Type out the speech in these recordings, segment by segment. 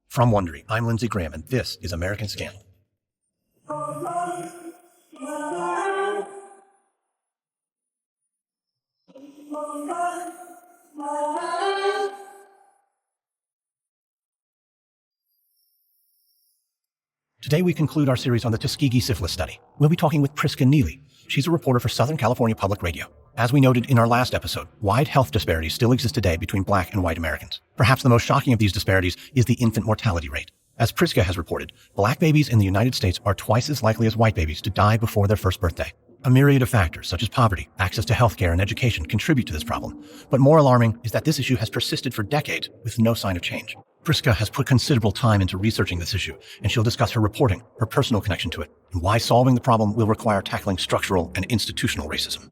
From Wondery, I'm Lindsay Graham, and this is American Scandal. Today we conclude our series on the Tuskegee Syphilis study. We'll be talking with Priska Neely. She's a reporter for Southern California Public Radio. As we noted in our last episode, wide health disparities still exist today between Black and white Americans. Perhaps the most shocking of these disparities is the infant mortality rate. As Priska has reported, Black babies in the United States are twice as likely as white babies to die before their first birthday. A myriad of factors, such as poverty, access to healthcare, and education, contribute to this problem. But more alarming is that this issue has persisted for decades with no sign of change. Priska has put considerable time into researching this issue, and she'll discuss her reporting, her personal connection to it, and why solving the problem will require tackling structural and institutional racism.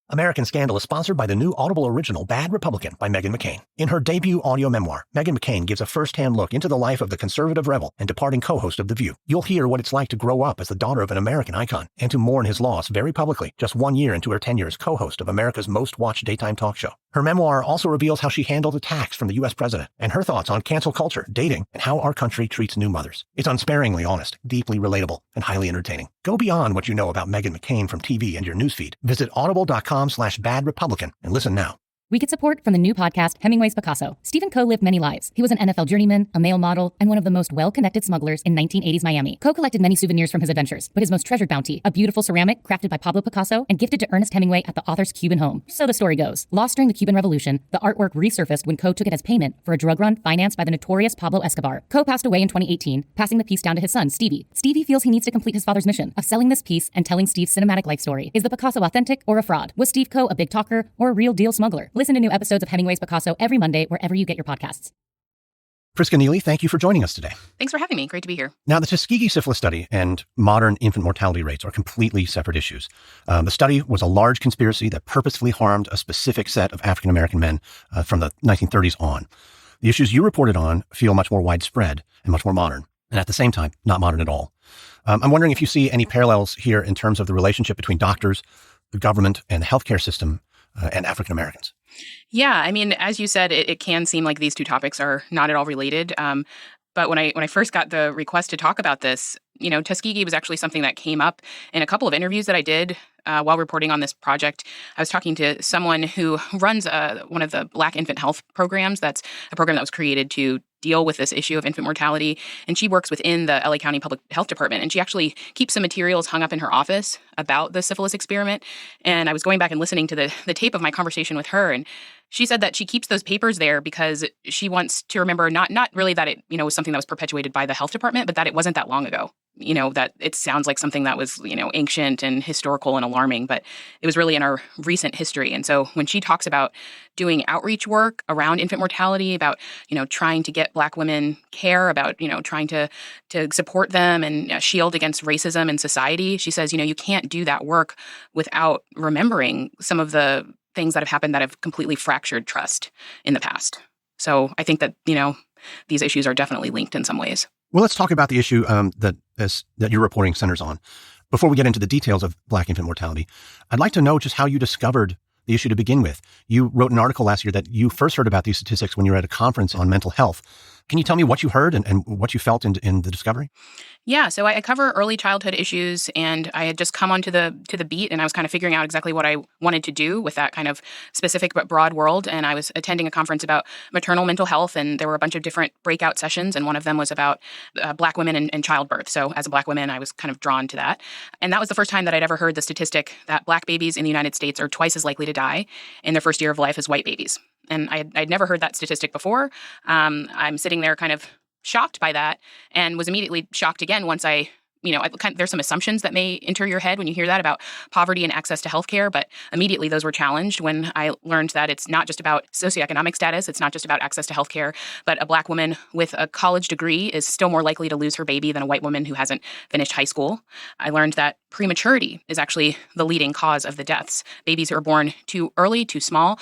American Scandal is sponsored by the new Audible original Bad Republican by Meghan McCain. In her debut audio memoir, Meghan McCain gives a first-hand look into the life of the conservative rebel and departing co-host of The View. You'll hear what it's like to grow up as the daughter of an American icon and to mourn his loss very publicly just 1 year into her tenure as co-host of America's most-watched daytime talk show. Her memoir also reveals how she handled attacks from the U.S. president and her thoughts on cancel culture, dating, and how our country treats new mothers. It's unsparingly honest, deeply relatable, and highly entertaining. Go beyond what you know about Meghan McCain from TV and your newsfeed. Visit audible.com/badrepublican and listen now. We get support from the new podcast, Hemingway's Picasso. Stephen Coe lived many lives. He was an NFL journeyman, a male model, and one of the most well-connected smugglers in 1980s Miami. Coe collected many souvenirs from his adventures, but his most treasured bounty, a beautiful ceramic crafted by Pablo Picasso and gifted to Ernest Hemingway at the author's Cuban home. So the story goes. Lost during the Cuban Revolution, the artwork resurfaced when Coe took it as payment for a drug run financed by the notorious Pablo Escobar. Coe passed away in 2018, passing the piece down to his son, Stevie. Stevie feels he needs to complete his father's mission of selling this piece and telling Steve's cinematic life story. Is the Picasso authentic or a fraud? Was Steve Coe a big talker or a real deal smuggler? Listen to new episodes of Hemingway's Picasso every Monday, wherever you get your podcasts. Priska Neely, thank you for joining us today. Thanks for having me. Great to be here. Now, the Tuskegee Syphilis study and modern infant mortality rates are completely separate issues. The study was a large conspiracy that purposefully harmed a specific set of African-American men from the 1930s on. The issues you reported on feel much more widespread and much more modern, and at the same time, not modern at all. I'm wondering if you see any parallels here in terms of the relationship between doctors, the government, and the healthcare system and African-Americans. Yeah, I mean, as you said, it can seem like these two topics are not at all related. But when I first got the request to talk about this, Tuskegee was actually something that came up in a couple of interviews that I did while reporting on this project. I was talking to someone who runs one of the Black infant health programs. That's a program that was created to deal with this issue of infant mortality. And she works within the LA County Public Health Department. And she actually keeps some materials hung up in her office about the syphilis experiment. And I was going back and listening to the tape of my conversation with her. And she said that she keeps those papers there because she wants to remember not really that it, was something that was perpetuated by the health department, but that it wasn't that long ago. That it sounds like something that was, ancient and historical and alarming, but it was really in our recent history. And so when she talks about doing outreach work around infant mortality, about, trying to get Black women care, about, trying to support them and shield against racism in society, she says, you can't do that work without remembering some of the things that have happened that have completely fractured trust in the past. So I think that, these issues are definitely linked in some ways. Well, let's talk about the issue that your reporting centers on. Before we get into the details of Black infant mortality, I'd like to know just how you discovered the issue to begin with. You wrote an article last year that you first heard about these statistics when you were at a conference on mental health. Can you tell me what you heard and what you felt in the discovery? Yeah, so I cover early childhood issues, and I had just come onto the beat, and I was kind of figuring out exactly what I wanted to do with that kind of specific but broad world. And I was attending a conference about maternal mental health, and there were a bunch of different breakout sessions, and one of them was about Black women and childbirth. So as a Black woman, I was kind of drawn to that. And that was the first time that I'd ever heard the statistic that Black babies in the United States are twice as likely to die in their first year of life as white babies. And I'd never heard that statistic before. I'm sitting there kind of shocked by that and was immediately shocked again once there's some assumptions that may enter your head when you hear that about poverty and access to healthcare, but immediately those were challenged when I learned that it's not just about socioeconomic status, it's not just about access to healthcare, but a Black woman with a college degree is still more likely to lose her baby than a white woman who hasn't finished high school. I learned that prematurity is actually the leading cause of the deaths. Babies who are born too early, too small.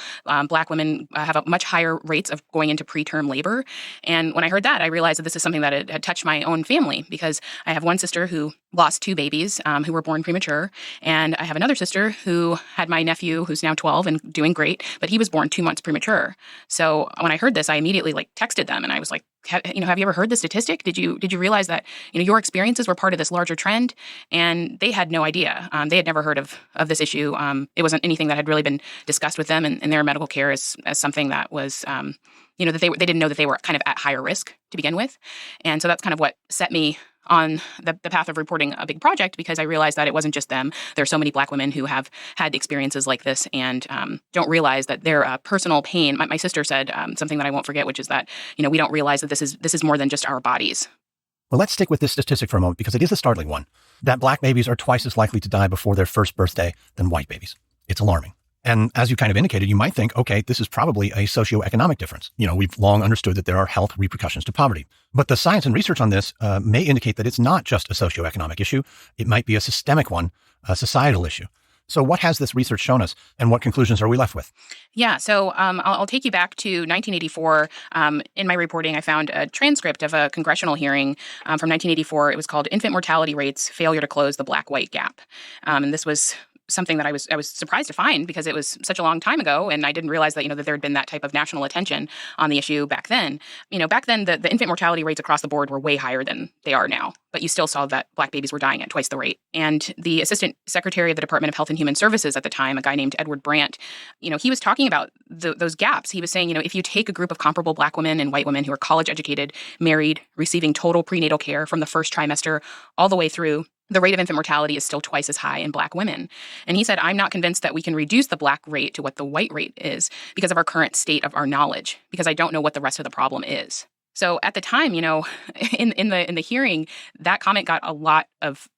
Black women have a much higher rates of going into preterm labor. And when I heard that, I realized that this is something that had touched my own family, because I have one sister who lost 2 babies who were born premature. And I have another sister who had my nephew who's now 12 and doing great, but he was born 2 months premature. So when I heard this, I immediately texted them and I was like, have you ever heard the statistic? Did you realize that your experiences were part of this larger trend? And they had no idea. They had never heard of this issue. It wasn't anything that had really been discussed with them in their medical care as something that was, that they didn't know that they were kind of at higher risk to begin with. And so that's kind of what set me on the path of reporting a big project, because I realized that it wasn't just them. There are so many Black women who have had experiences like this and don't realize that their personal pain. My sister said something that I won't forget, which is that we don't realize that this is more than just our bodies. Well, let's stick with this statistic for a moment, because it is a startling one, that Black babies are twice as likely to die before their first birthday than white babies. It's alarming. And as you kind of indicated, you might think, okay, this is probably a socioeconomic difference. We've long understood that there are health repercussions to poverty. But the science and research on this may indicate that it's not just a socioeconomic issue. It might be a systemic one, a societal issue. So what has this research shown us, and what conclusions are we left with? Yeah, so I'll take you back to 1984. In my reporting, I found a transcript of a congressional hearing from 1984. It was called Infant Mortality Rates, Failure to Close the Black-White Gap. And this was something that I was surprised to find, because it was such a long time ago, and I didn't realize that that there had been that type of national attention on the issue back then. Back then the infant mortality rates across the board were way higher than they are now, but you still saw that Black babies were dying at twice the rate. And the Assistant Secretary of the Department of Health and Human Services at the time, a guy named Edward Brandt, he was talking about those gaps. He was saying, if you take a group of comparable Black women and white women who are college educated, married, receiving total prenatal care from the first trimester all the way through, the rate of infant mortality is still twice as high in Black women. And he said, I'm not convinced that we can reduce the Black rate to what the white rate is because of our current state of our knowledge, because I don't know what the rest of the problem is. So at the time, in the hearing, that comment got a lot of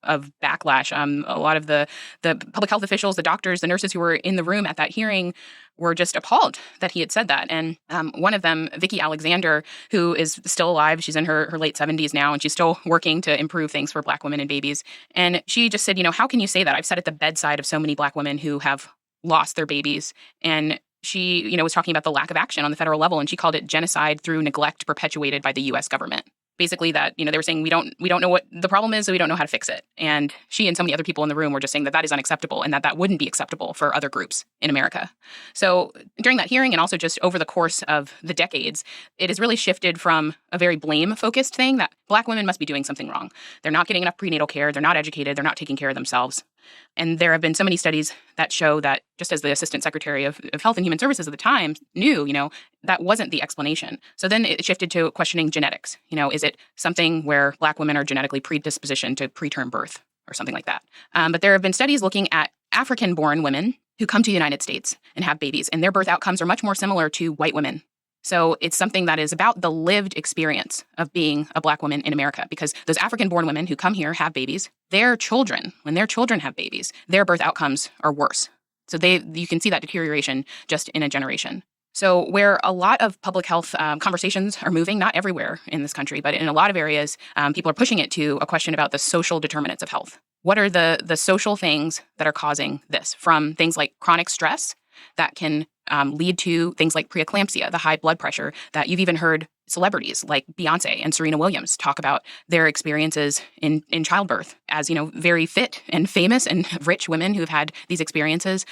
backlash. A lot of the public health officials, the doctors, the nurses who were in the room at that hearing were just appalled that he had said that. And one of them, Vicki Alexander, who is still alive, she's in her late 70s now, and she's still working to improve things for Black women and babies. And she just said, how can you say that? I've sat at the bedside of so many Black women who have lost their babies. And she, was talking about the lack of action on the federal level, and she called it genocide through neglect perpetuated by the U.S. government. Basically that, they were saying we don't know what the problem is, so we don't know how to fix it. And she and so many other people in the room were just saying that is unacceptable, and that wouldn't be acceptable for other groups in America. So during that hearing, and also just over the course of the decades, it has really shifted from a very blame-focused thing that Black women must be doing something wrong. They're not getting enough prenatal care, they're not educated, they're not taking care of themselves. And there have been so many studies that show that, just as the Assistant Secretary of Health and Human Services at the time knew, that wasn't the explanation. So then it shifted to questioning genetics. Is it something where Black women are genetically predispositioned to preterm birth or something like that? But there have been studies looking at African-born women who come to the United States and have babies, and their birth outcomes are much more similar to white women. So it's something that is about the lived experience of being a Black woman in America, because those African-born women who come here, have babies, when their children have babies, their birth outcomes are worse. So you can see that deterioration just in a generation. So where a lot of public health conversations are moving, not everywhere in this country, but in a lot of areas, people are pushing it to a question about the social determinants of health. What are the social things that are causing this? From things like chronic stress that can lead to things like preeclampsia, the high blood pressure that you've even heard celebrities like Beyonce and Serena Williams talk about their experiences in childbirth as, very fit and famous and rich women who have had these experiences.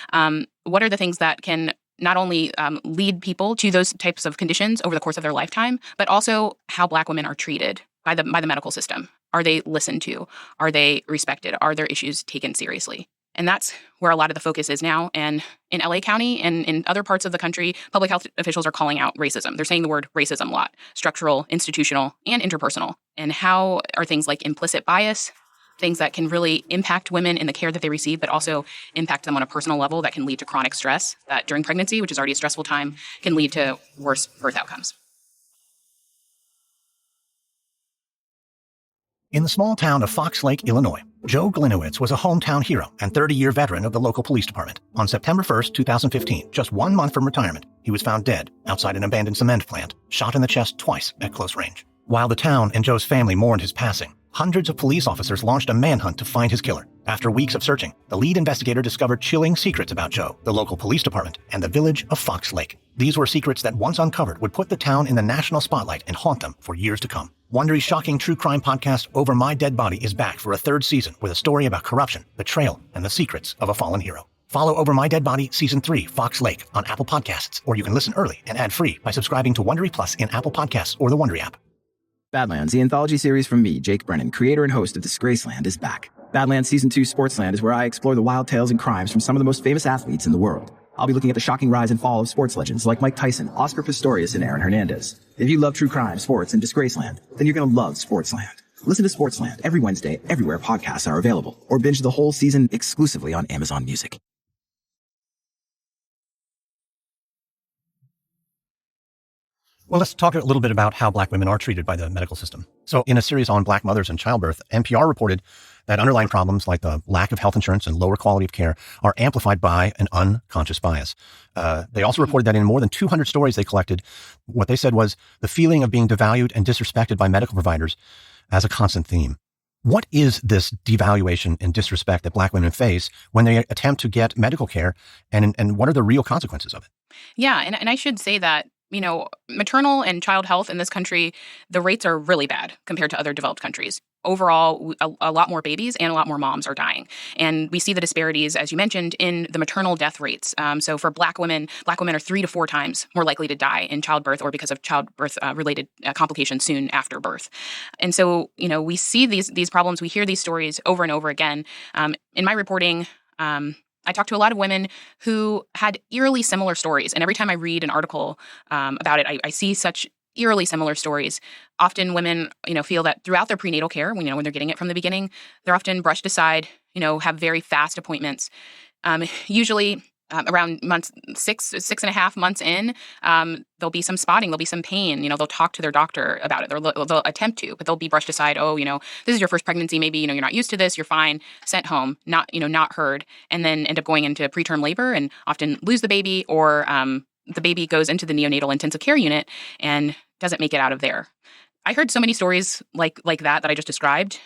What are the things that can not only lead people to those types of conditions over the course of their lifetime, but also how Black women are treated by the medical system? Are they listened to? Are they respected? Are their issues taken seriously? And that's where a lot of the focus is now. And in LA County and in other parts of the country, public health officials are calling out racism. They're saying the word racism a lot: structural, institutional, and interpersonal. And how are things like implicit bias, things that can really impact women in the care that they receive, but also impact them on a personal level that can lead to chronic stress that during pregnancy, which is already a stressful time, can lead to worse birth outcomes. In the small town of Fox Lake, Illinois, Joe Gliniewicz was a hometown hero and 30-year veteran of the local police department. On September 1st, 2015, just 1 month from retirement, he was found dead outside an abandoned cement plant, shot in the chest twice at close range. While the town and Joe's family mourned his passing, hundreds of police officers launched a manhunt to find his killer. After weeks of searching, the lead investigator discovered chilling secrets about Joe, the local police department, and the village of Fox Lake. These were secrets that once uncovered would put the town in the national spotlight and haunt them for years to come. Wondery's shocking true crime podcast, Over My Dead Body, is back for a third season with a story about corruption, betrayal, and the secrets of a fallen hero. Follow Over My Dead Body Season 3, Fox Lake, on Apple Podcasts, or you can listen early and ad-free by subscribing to Wondery Plus in Apple Podcasts or the Wondery app. Badlands, the anthology series from me, Jake Brennan, creator and host of Disgraceland, is back. Badlands Season 2 Sportsland is where I explore the wild tales and crimes from some of the most famous athletes in the world. I'll be looking at the shocking rise and fall of sports legends like Mike Tyson, Oscar Pistorius, and Aaron Hernandez. If you love true crime, sports, and Disgraceland, then you're going to love Sportsland. Listen to Sportsland every Wednesday, everywhere podcasts are available, or binge the whole season exclusively on Amazon Music. Well, let's talk a little bit about how Black women are treated by the medical system. So in a series on Black mothers and childbirth, NPR reported that underlying problems like the lack of health insurance and lower quality of care are amplified by an unconscious bias. They also reported that in more than 200 stories they collected, what they said was the feeling of being devalued and disrespected by medical providers as a constant theme. What is this devaluation and disrespect that Black women face when they attempt to get medical care, and what are the real consequences of it? Yeah, and I should say that, maternal and child health in this country, the rates are really bad compared to other developed countries. Overall, a lot more babies and a lot more moms are dying. And we see the disparities, as you mentioned, in the maternal death rates. So for Black women are 3 to 4 times more likely to die in childbirth or because of childbirth-related complications soon after birth. And so, we see these problems. We hear these stories over and over again. In my reporting, I talked to a lot of women who had eerily similar stories. And every time I read an article about it, I see such eerily similar stories. Often women, feel that throughout their prenatal care, when they're getting it from the beginning, they're often brushed aside, have very fast appointments. Usually around months 6.5 months in, there'll be some spotting, there'll be some pain. They'll talk to their doctor about it. They'll attempt to, but they'll be brushed aside. Oh, this is your first pregnancy. Maybe, you're not used to this. You're fine. Sent home, not heard, and then end up going into preterm labor and often lose the baby, or the baby goes into the neonatal intensive care unit and doesn't make it out of there. I heard so many stories like that I just described.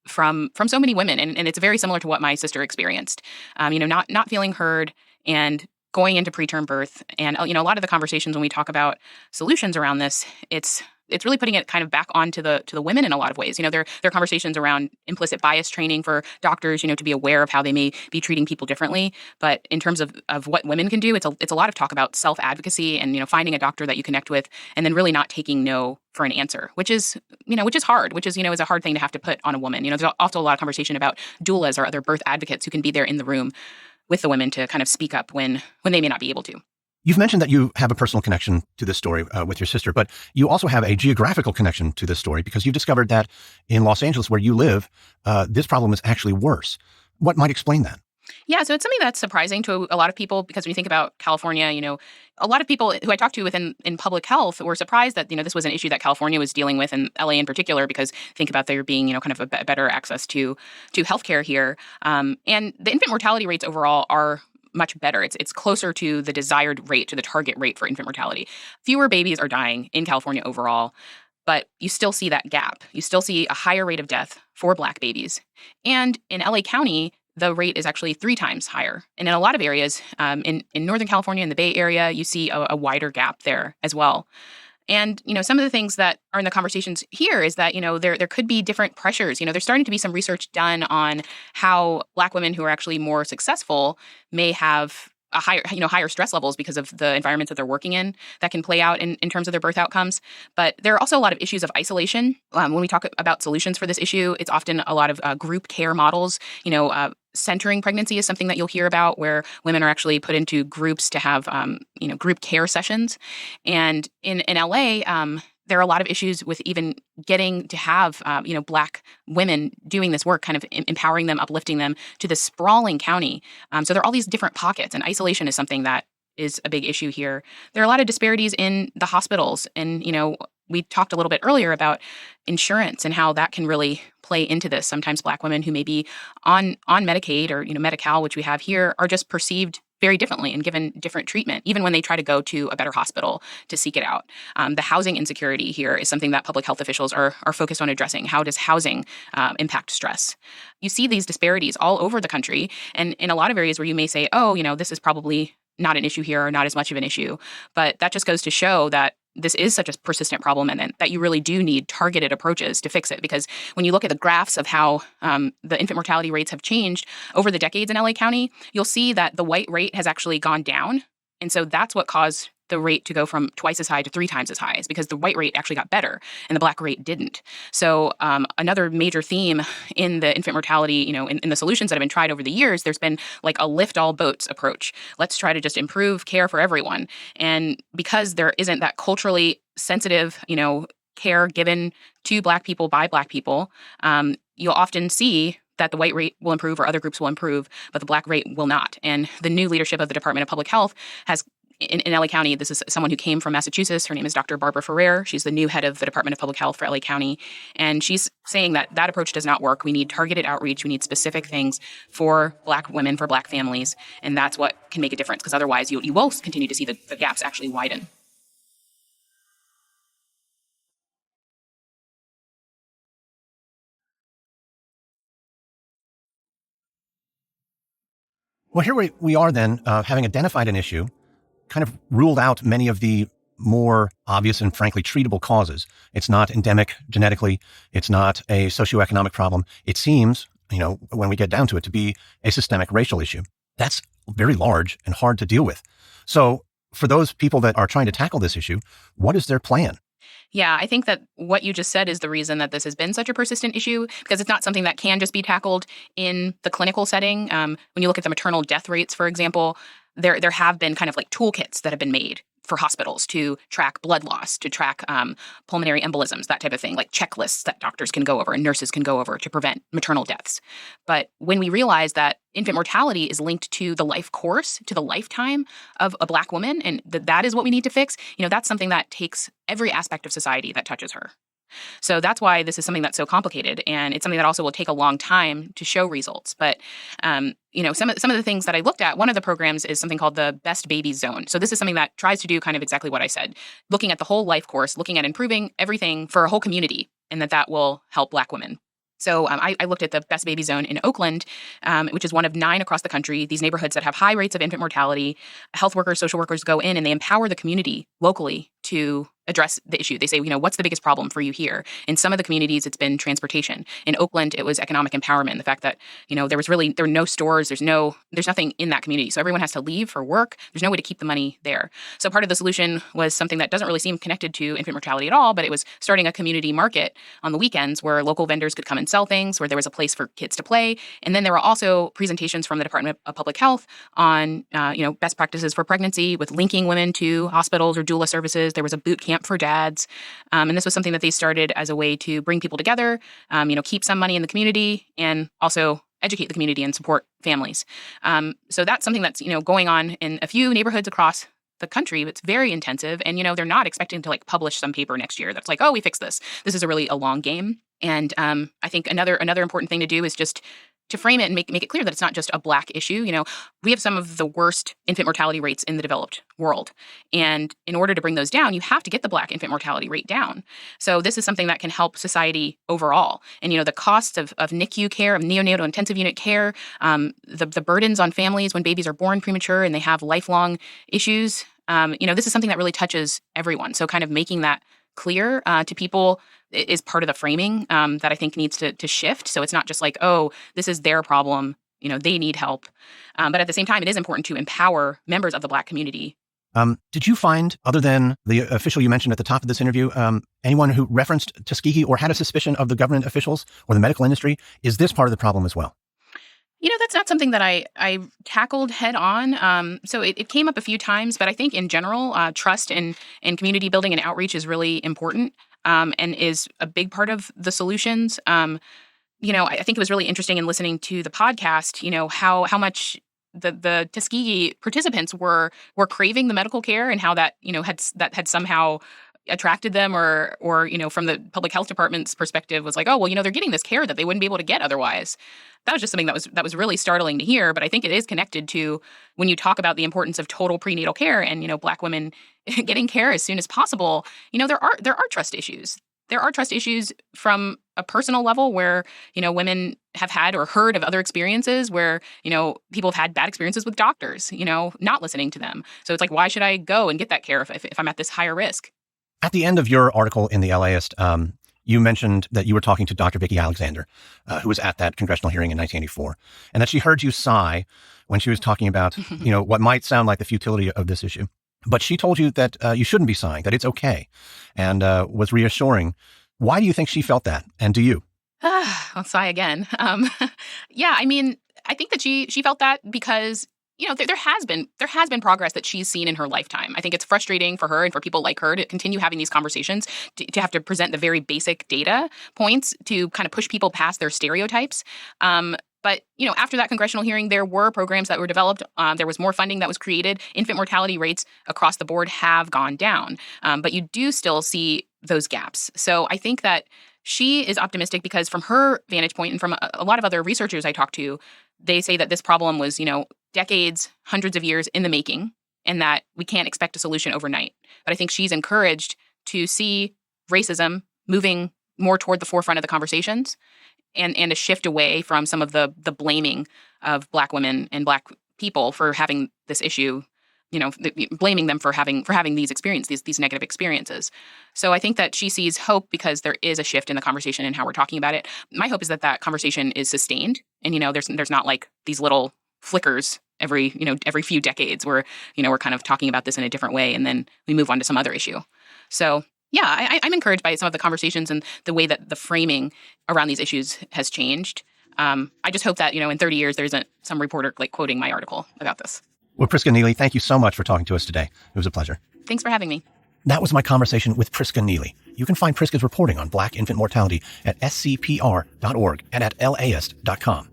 From so many women, and it's very similar to what my sister experienced. Not feeling heard and going into preterm birth, and a lot of the conversations when we talk about solutions around this, it's really putting it kind of back onto the women in a lot of ways. There are conversations around implicit bias training for doctors, to be aware of how they may be treating people differently. But in terms of what women can do, it's a lot of talk about self-advocacy and, finding a doctor that you connect with, and then really not taking no for an answer, which is hard, is a hard thing to have to put on a woman. There's also a lot of conversation about doulas or other birth advocates who can be there in the room with the women to kind of speak up when they may not be able to. You've mentioned that you have a personal connection to this story with your sister, but you also have a geographical connection to this story because you've discovered that in Los Angeles, where you live, this problem is actually worse. What might explain that? Yeah, so it's something that's surprising to a lot of people because when you think about California, a lot of people who I talked to in public health were surprised that, this was an issue that California was dealing with, and LA in particular, because think about there being, kind of a better access to healthcare here. And the infant mortality rates overall are much better. It's closer to the desired rate, to the target rate for infant mortality. Fewer babies are dying in California overall, but you still see that gap. You still see a higher rate of death for Black babies. And in LA County, the rate is actually 3 times higher. And in a lot of areas, in Northern California, in the Bay Area, you see a wider gap there as well. And, some of the things that are in the conversations here is that, there could be different pressures. There's starting to be some research done on how Black women who are actually more successful may have a higher stress levels because of the environments that they're working in that can play out in terms of their birth outcomes. But there are also a lot of issues of isolation. When we talk about solutions for this issue, it's often a lot of group care models. Centering pregnancy is something that you'll hear about, where women are actually put into groups to have, group care sessions. And in LA, there are a lot of issues with even getting to have, Black women doing this work, kind of empowering them, uplifting them to this sprawling county. So there are all these different pockets, and isolation is something that is a big issue here. There are a lot of disparities in the hospitals, and, we talked a little bit earlier about insurance and how that can really play into this. Sometimes Black women who may be on Medicaid or, Medi-Cal, which we have here, are just perceived very differently and given different treatment, even when they try to go to a better hospital to seek it out. The housing insecurity here is something that public health officials are focused on addressing. How does housing impact stress? You see these disparities all over the country, and in a lot of areas where you may say, oh, this is probably not an issue here or not as much of an issue. But that just goes to show that this is such a persistent problem and that you really do need targeted approaches to fix it. Because when you look at the graphs of how the infant mortality rates have changed over the decades in LA County, you'll see that the white rate has actually gone down. And so that's what caused the rate to go from twice as high to 3 times as high, is because the white rate actually got better and the black rate didn't. So another major theme in the infant mortality, in the solutions that have been tried over the years, there's been like a lift all boats approach. Let's try to just improve care for everyone. And because there isn't that culturally sensitive, care given to Black people by Black people, you'll often see that the white rate will improve or other groups will improve, but the black rate will not. And the new leadership of the Department of Public Health has in LA County, this is someone who came from Massachusetts. Her name is Dr. Barbara Ferrer. She's the new head of the Department of Public Health for LA County. And she's saying that approach does not work. We need targeted outreach. We need specific things for Black women, for Black families. And that's what can make a difference, because otherwise you will continue to see the gaps actually widen. Well, here we are then, having identified an issue, kind of ruled out many of the more obvious and frankly treatable causes. It's not endemic genetically. It's not a socioeconomic problem. It seems, when we get down to it, to be a systemic racial issue. That's very large and hard to deal with. So for those people that are trying to tackle this issue, what is their plan? Yeah, I think that what you just said is the reason that this has been such a persistent issue, because it's not something that can just be tackled in the clinical setting. When you look at the maternal death rates, for example, there have been kind of like toolkits that have been made for hospitals to track blood loss, to track pulmonary embolisms, that type of thing, like checklists that doctors can go over and nurses can go over to prevent maternal deaths. But when we realize that infant mortality is linked to the life course, to the lifetime of a Black woman, and that is what we need to fix, that's something that takes every aspect of society that touches her. So that's why this is something that's so complicated, and it's something that also will take a long time to show results. But some of the things that I looked at, one of the programs is something called the Best Babies Zone. So this is something that tries to do kind of exactly what I said, looking at the whole life course, looking at improving everything for a whole community, and that will help Black women. So I looked at the Best Baby Zone in Oakland, which is one of 9 across the country, these neighborhoods that have high rates of infant mortality. Health workers, social workers go in and they empower the community locally to address the issue. They say, what's the biggest problem for you here? In some of the communities, it's been transportation. In Oakland, it was economic empowerment. The fact that, there were no stores, there's nothing in that community. So everyone has to leave for work. There's no way to keep the money there. So part of the solution was something that doesn't really seem connected to infant mortality at all, but it was starting a community market on the weekends where local vendors could come and sell things, where there was a place for kids to play. And then there were also presentations from the Department of Public Health on, best practices for pregnancy with linking women to hospitals or doula services. There was a boot camp for dads. And this was something that they started as a way to bring people together, keep some money in the community and also educate the community and support families. So that's something that's, going on in a few neighborhoods across the country. It's very intensive. And, they're not expecting to publish some paper next year that's like, oh, we fixed this. This is a long game. And I think another important thing to do is just to frame it and make it clear that it's not just a Black issue. We have some of the worst infant mortality rates in the developed world. And in order to bring those down, you have to get the Black infant mortality rate down. So this is something that can help society overall. And, the costs of NICU care, of neonatal intensive unit care, the burdens on families when babies are born premature and they have lifelong issues, this is something that really touches everyone. So kind of making that clear to people is part of the framing that I think needs to shift. So it's not just like, oh, this is their problem, they need help. But at the same time, it is important to empower members of the Black community. Did you find, other than the official you mentioned at the top of this interview, anyone who referenced Tuskegee or had a suspicion of the government officials or the medical industry? Is this part of the problem as well? That's not something that I tackled head on. So it came up a few times, but I think in general, trust and community building and outreach is really important and is a big part of the solutions. I think it was really interesting in listening to the podcast, how much the Tuskegee participants were craving the medical care and how that, had somehow attracted them or from the public health department's perspective was like, oh, well, they're getting this care that they wouldn't be able to get otherwise. That was just something that was really startling to hear. But I think it is connected to when you talk about the importance of total prenatal care and, Black women getting care as soon as possible, there are trust issues. There are trust issues from a personal level where, women have had or heard of other experiences where, people have had bad experiences with doctors, not listening to them. So it's like, why should I go and get that care if I'm at this higher risk? At the end of your article in the LAist, you mentioned that you were talking to Dr. Vicki Alexander, who was at that congressional hearing in 1984, and that she heard you sigh when she was talking about, what might sound like the futility of this issue. But she told you that you shouldn't be sighing, that it's okay, and was reassuring. Why do you think she felt that? And do you? I'll sigh again. Yeah, I think that she felt that because there has been progress that she's seen in her lifetime. I think it's frustrating for her and for people like her to continue having these conversations, to have to present the very basic data points to kind of push people past their stereotypes. But, after that congressional hearing, there were programs that were developed. There was more funding that was created. Infant mortality rates across the board have gone down. But you do still see those gaps. So I think that she is optimistic because from her vantage point and from a lot of other researchers I talked to, they say that this problem was, decades, hundreds of years in the making, and that we can't expect a solution overnight. But I think she's encouraged to see racism moving more toward the forefront of the conversations and a shift away from some of the blaming of Black women and Black people for having this issue, blaming them for having these experiences, these negative experiences. So I think that she sees hope because there is a shift in the conversation and how we're talking about it. My hope is that conversation is sustained and, there's not like these little flickers every few decades where, we're kind of talking about this in a different way and then we move on to some other issue. So yeah, I'm encouraged by some of the conversations and the way that the framing around these issues has changed. I just hope that, in 30 years, there isn't some reporter quoting my article about this. Well, Priska Neely, thank you so much for talking to us today. It was a pleasure. Thanks for having me. That was my conversation with Priska Neely. You can find Priska's reporting on Black infant mortality at scpr.org and at laist.com.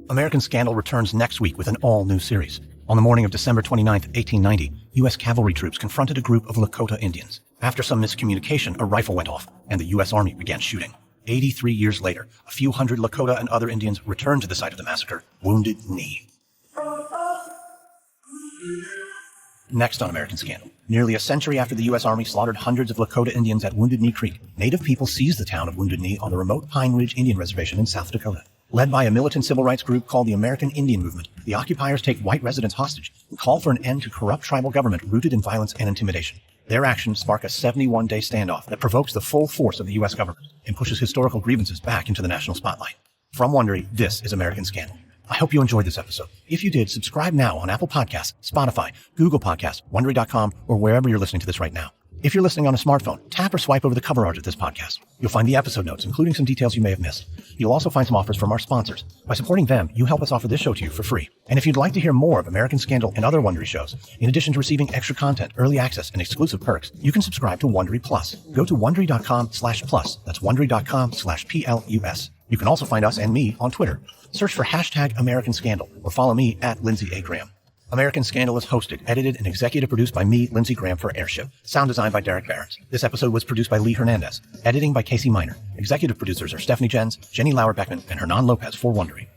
American Scandal returns next week with an all-new series. On the morning of December 29th, 1890, U.S. cavalry troops confronted a group of Lakota Indians. After some miscommunication, a rifle went off, and the U.S. Army began shooting. 83 years later, a few hundred Lakota and other Indians returned to the site of the massacre, Wounded Knee. Next on American Scandal, nearly a century after the U.S. Army slaughtered hundreds of Lakota Indians at Wounded Knee Creek, Native people seized the town of Wounded Knee on the remote Pine Ridge Indian Reservation in South Dakota. Led by a militant civil rights group called the American Indian Movement, the occupiers take white residents hostage and call for an end to corrupt tribal government rooted in violence and intimidation. Their actions spark a 71-day standoff that provokes the full force of the U.S. government and pushes historical grievances back into the national spotlight. From Wondery, this is American Scandal. I hope you enjoyed this episode. If you did, subscribe now on Apple Podcasts, Spotify, Google Podcasts, Wondery.com, or wherever you're listening to this right now. If you're listening on a smartphone, tap or swipe over the cover art of this podcast. You'll find the episode notes, including some details you may have missed. You'll also find some offers from our sponsors. By supporting them, you help us offer this show to you for free. And if you'd like to hear more of American Scandal and other Wondery shows, in addition to receiving extra content, early access, and exclusive perks, you can subscribe to Wondery Plus. Go to Wondery.com/plus. That's Wondery.com/PLUS. You can also find us and me on Twitter. Search for hashtag American Scandal or follow me at Lindsey A. Graham. American Scandal is hosted, edited, and executive produced by me, Lindsey Graham, for Airship. Sound design by Derek Barrons. This episode was produced by Lee Hernandez. Editing by Casey Miner. Executive producers are Stephanie Jens, Jenny Lauer-Beckman, and Hernan Lopez for Wondery.